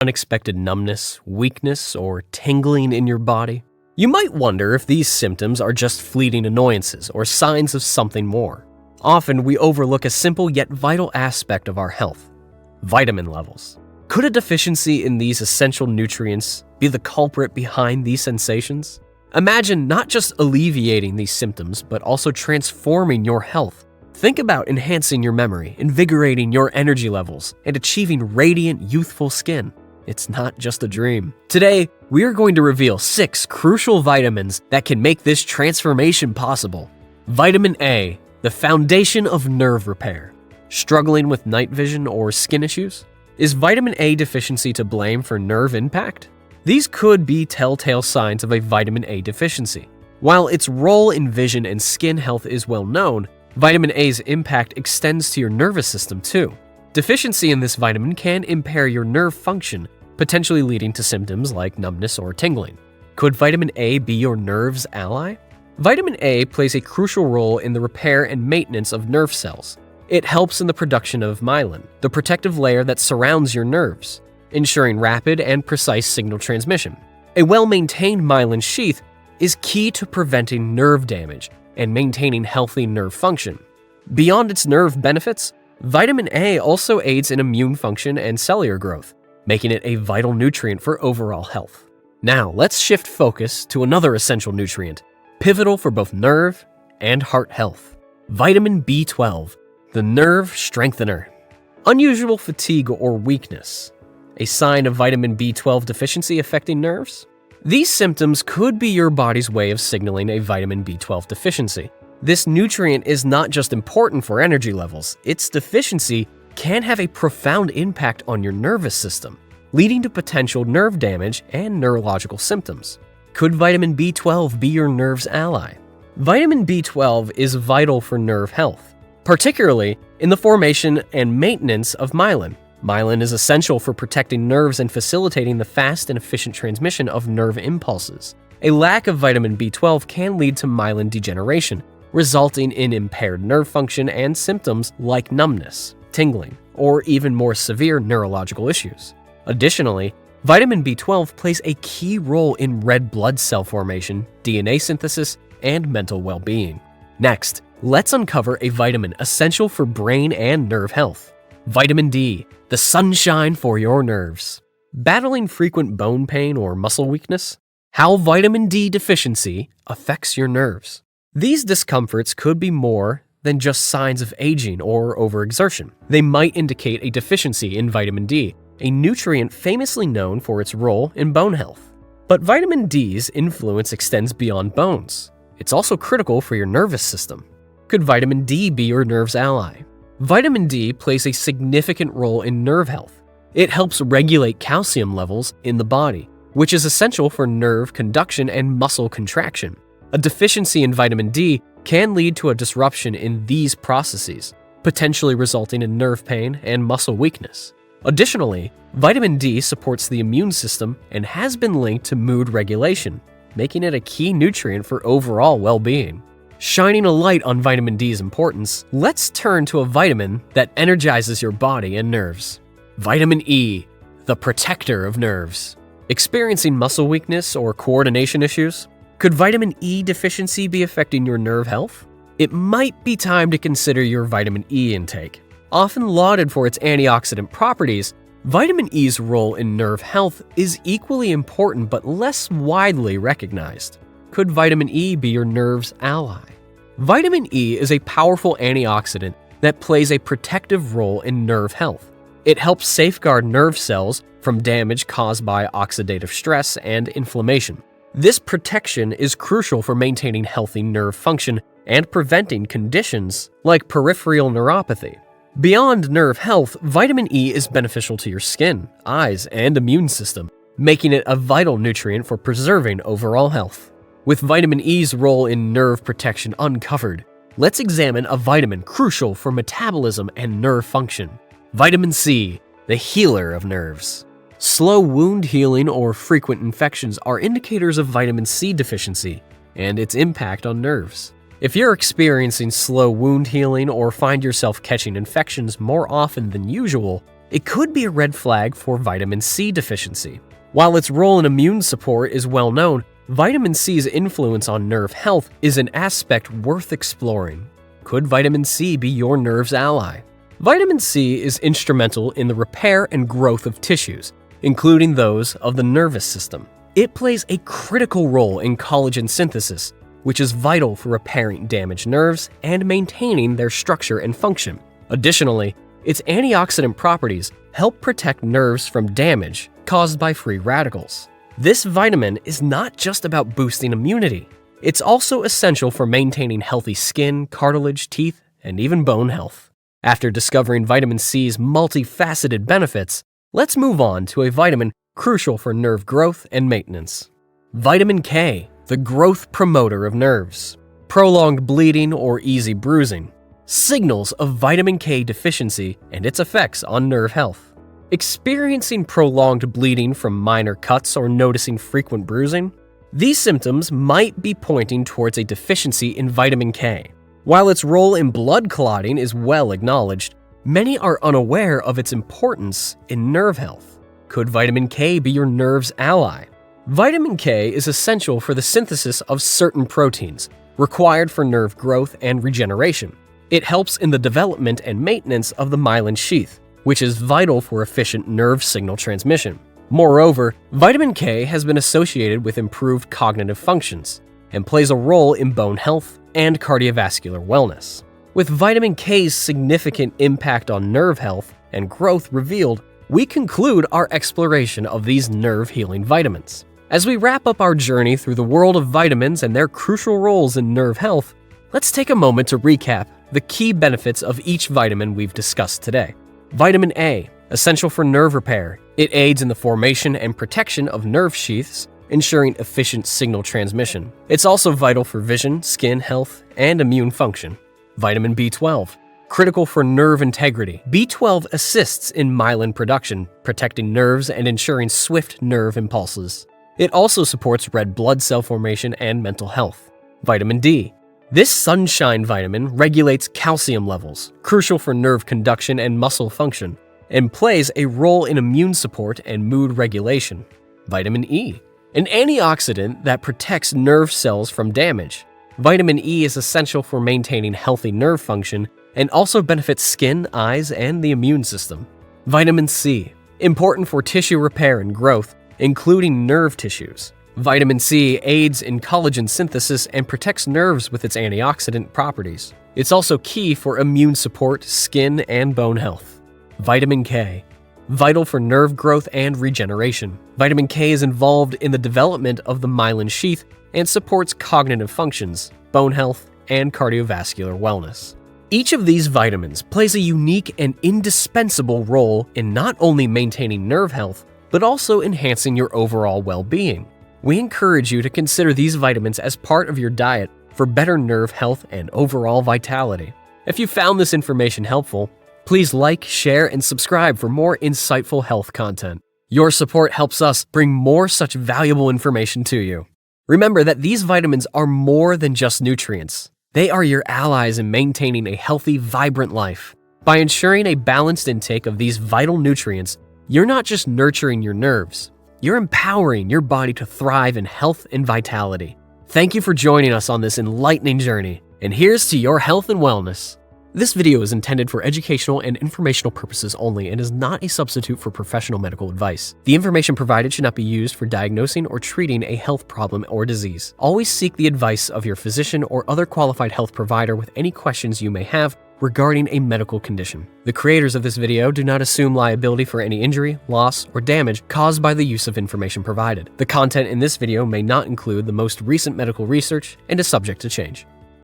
unexpected numbness, weakness, or tingling in your body? You might wonder if these symptoms are just fleeting annoyances or signs of something more. Often we overlook a simple yet vital aspect of our health: vitamin levels. Could a deficiency in these essential nutrients be the culprit behind these sensations? Imagine not just alleviating these symptoms, but also transforming your health. Think about enhancing your memory, invigorating your energy levels, and achieving radiant, youthful skin. It's not just a dream. Today, we are going to reveal 6 crucial vitamins that can make this transformation possible. Vitamin A, the foundation of nerve repair. Struggling with night vision or skin issues? Is vitamin A deficiency to blame for nerve impact? These could be telltale signs of a vitamin A deficiency. While its role in vision and skin health is well known, vitamin A's impact extends to your nervous system too. Deficiency in this vitamin can impair your nerve function, potentially leading to symptoms like numbness or tingling. Could vitamin A be your nerve's ally? Vitamin A plays a crucial role in the repair and maintenance of nerve cells. It helps in the production of myelin, the protective layer that surrounds your nerves, ensuring rapid and precise signal transmission. A well-maintained myelin sheath is key to preventing nerve damage and maintaining healthy nerve function. Beyond its nerve benefits, vitamin A also aids in immune function and cellular growth, making it a vital nutrient for overall health. Now, let's shift focus to another essential nutrient, pivotal for both nerve and heart health: vitamin B12, the nerve strengthener. Unusual fatigue or weakness, a sign of vitamin B12 deficiency affecting nerves? These symptoms could be your body's way of signaling a vitamin B12 deficiency. This nutrient is not just important for energy levels, its deficiency can have a profound impact on your nervous system, leading to potential nerve damage and neurological symptoms. Could vitamin B12 be your nerve's ally? Vitamin B12 is vital for nerve health, particularly in the formation and maintenance of myelin. Myelin is essential for protecting nerves and facilitating the fast and efficient transmission of nerve impulses. A lack of vitamin B12 can lead to myelin degeneration, resulting in impaired nerve function and symptoms like numbness, tingling, or even more severe neurological issues. Additionally, vitamin B12 plays a key role in red blood cell formation, DNA synthesis, and mental well-being. Next, let's uncover a vitamin essential for brain and nerve health: vitamin D, the sunshine for your nerves. Battling frequent bone pain or muscle weakness? How vitamin D deficiency affects your nerves. These discomforts could be more than just signs of aging or overexertion. They might indicate a deficiency in vitamin D, a nutrient famously known for its role in bone health. But vitamin D's influence extends beyond bones. It's also critical for your nervous system. Could vitamin D be your nerve's ally? Vitamin D plays a significant role in nerve health. It helps regulate calcium levels in the body, which is essential for nerve conduction and muscle contraction. A deficiency in vitamin D can lead to a disruption in these processes, potentially resulting in nerve pain and muscle weakness. Additionally, vitamin D supports the immune system and has been linked to mood regulation, making it a key nutrient for overall well-being. Shining a light on vitamin D's importance, let's turn to a vitamin that energizes your body and nerves: vitamin E, the protector of nerves. Experiencing muscle weakness or coordination issues? Could vitamin E deficiency be affecting your nerve health? It might be time to consider your vitamin E intake. Often lauded for its antioxidant properties, vitamin E's role in nerve health is equally important but less widely recognized. Could vitamin E be your nerve's ally? Vitamin E is a powerful antioxidant that plays a protective role in nerve health. It helps safeguard nerve cells from damage caused by oxidative stress and inflammation. This protection is crucial for maintaining healthy nerve function and preventing conditions like peripheral neuropathy. Beyond nerve health, vitamin E is beneficial to your skin, eyes, and immune system, making it a vital nutrient for preserving overall health. With vitamin E's role in nerve protection uncovered, let's examine a vitamin crucial for metabolism and nerve function: vitamin C, the healer of nerves. Slow wound healing or frequent infections are indicators of vitamin C deficiency and its impact on nerves. If you're experiencing slow wound healing or find yourself catching infections more often than usual, it could be a red flag for vitamin C deficiency. While its role in immune support is well known, vitamin C's influence on nerve health is an aspect worth exploring. Could vitamin C be your nerve's ally? Vitamin C is instrumental in the repair and growth of tissues, including those of the nervous system. It plays a critical role in collagen synthesis, which is vital for repairing damaged nerves and maintaining their structure and function. Additionally, its antioxidant properties help protect nerves from damage caused by free radicals. This vitamin is not just about boosting immunity. It's also essential for maintaining healthy skin, cartilage, teeth, and even bone health. After discovering vitamin C's multifaceted benefits, let's move on to a vitamin crucial for nerve growth and maintenance. Vitamin K, the growth promoter of nerves. Prolonged bleeding or easy bruising. Signals of vitamin K deficiency and its effects on nerve health. Experiencing prolonged bleeding from minor cuts or noticing frequent bruising? These symptoms might be pointing towards a deficiency in vitamin K. While its role in blood clotting is well acknowledged, many are unaware of its importance in nerve health. Could vitamin K be your nerve's ally? Vitamin K is essential for the synthesis of certain proteins required for nerve growth and regeneration. It helps in the development and maintenance of the myelin sheath, which is vital for efficient nerve signal transmission. Moreover, vitamin K has been associated with improved cognitive functions and plays a role in bone health and cardiovascular wellness. With vitamin K's significant impact on nerve health and growth revealed, we conclude our exploration of these nerve-healing vitamins. As we wrap up our journey through the world of vitamins and their crucial roles in nerve health, let's take a moment to recap the key benefits of each vitamin we've discussed today. Vitamin A, essential for nerve repair. It aids in the formation and protection of nerve sheaths, ensuring efficient signal transmission. It's also vital for vision, skin health, and immune function. Vitamin B12, critical for nerve integrity. B12 assists in myelin production, protecting nerves and ensuring swift nerve impulses. It also supports red blood cell formation and mental health. Vitamin D. This sunshine vitamin regulates calcium levels, crucial for nerve conduction and muscle function, and plays a role in immune support and mood regulation. Vitamin E, an antioxidant that protects nerve cells from damage. Vitamin E is essential for maintaining healthy nerve function and also benefits skin, eyes, and the immune system. Vitamin C, important for tissue repair and growth, including nerve tissues. Vitamin C aids in collagen synthesis and protects nerves with its antioxidant properties. It's also key for immune support, skin, and bone health. Vitamin K, vital for nerve growth and regeneration. Vitamin K is involved in the development of the myelin sheath and supports cognitive functions, bone health, and cardiovascular wellness. Each of these vitamins plays a unique and indispensable role in not only maintaining nerve health, but also enhancing your overall well-being. We encourage you to consider these vitamins as part of your diet for better nerve health and overall vitality. If you found this information helpful, please like, share, and subscribe for more insightful health content. Your support helps us bring more such valuable information to you. Remember that these vitamins are more than just nutrients. They are your allies in maintaining a healthy, vibrant life. By ensuring a balanced intake of these vital nutrients, you're not just nurturing your nerves, you're empowering your body to thrive in health and vitality. Thank you for joining us on this enlightening journey, and here's to your health and wellness. This video is intended for educational and informational purposes only and is not a substitute for professional medical advice. The information provided should not be used for diagnosing or treating a health problem or disease. Always seek the advice of your physician or other qualified health provider with any questions you may have regarding a medical condition. The creators of this video do not assume liability for any injury, loss, or damage caused by the use of information provided. The content in this video may not include the most recent medical research and is subject to change.